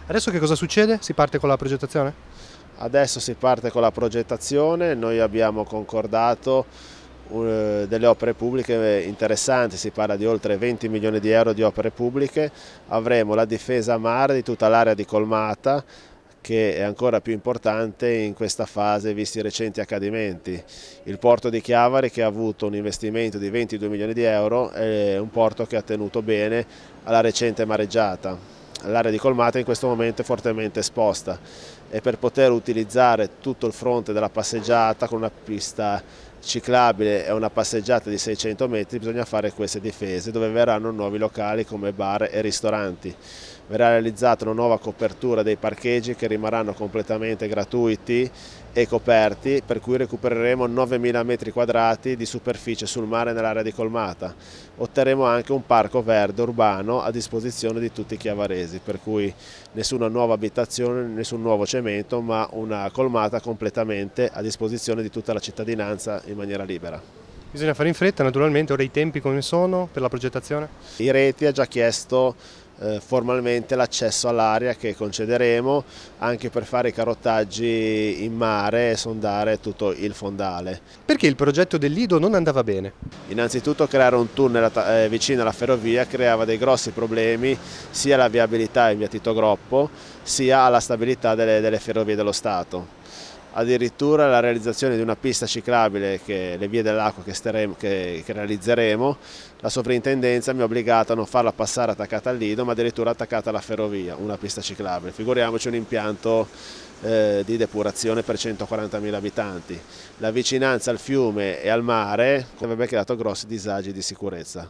Adesso che cosa succede? Si parte con la progettazione? Adesso si parte con la progettazione, noi abbiamo concordato delle opere pubbliche interessanti, si parla di oltre 20 milioni di euro di opere pubbliche, avremo la difesa mare di tutta l'area di Colmata, che è ancora più importante in questa fase visti i recenti accadimenti. Il porto di Chiavari, che ha avuto un investimento di 22 milioni di euro, è un porto che ha tenuto bene alla recente mareggiata. L'area di Colmata in questo momento è fortemente esposta e per poter utilizzare tutto il fronte della passeggiata con una pista ciclabile e una passeggiata di 600 metri bisogna fare queste difese, dove verranno nuovi locali come bar e ristoranti. Verrà realizzata una nuova copertura dei parcheggi che rimarranno completamente gratuiti e coperti, per cui recupereremo 9.000 metri quadrati di superficie sul mare nell'area di Colmata. Otterremo anche un parco verde urbano a disposizione di tutti i chiavaresi, per cui nessuna nuova abitazione, nessun nuovo cemento, ma una Colmata completamente a disposizione di tutta la cittadinanza in maniera libera. Bisogna fare in fretta, naturalmente. Ora i tempi come sono per la progettazione? I Reti ha già chiesto formalmente l'accesso all'area che concederemo anche per fare i carottaggi in mare e sondare tutto il fondale. Perché il progetto del Lido non andava bene? Innanzitutto creare un tunnel vicino alla ferrovia creava dei grossi problemi sia alla viabilità in via Tito Groppo sia alla stabilità delle ferrovie dello Stato. Addirittura la realizzazione di una pista ciclabile, che le vie dell'acqua che realizzeremo, la sovrintendenza mi ha obbligato a non farla passare attaccata al Lido, ma addirittura attaccata alla ferrovia, una pista ciclabile. Figuriamoci un impianto di depurazione per 140.000 abitanti. La vicinanza al fiume e al mare avrebbe creato grossi disagi di sicurezza.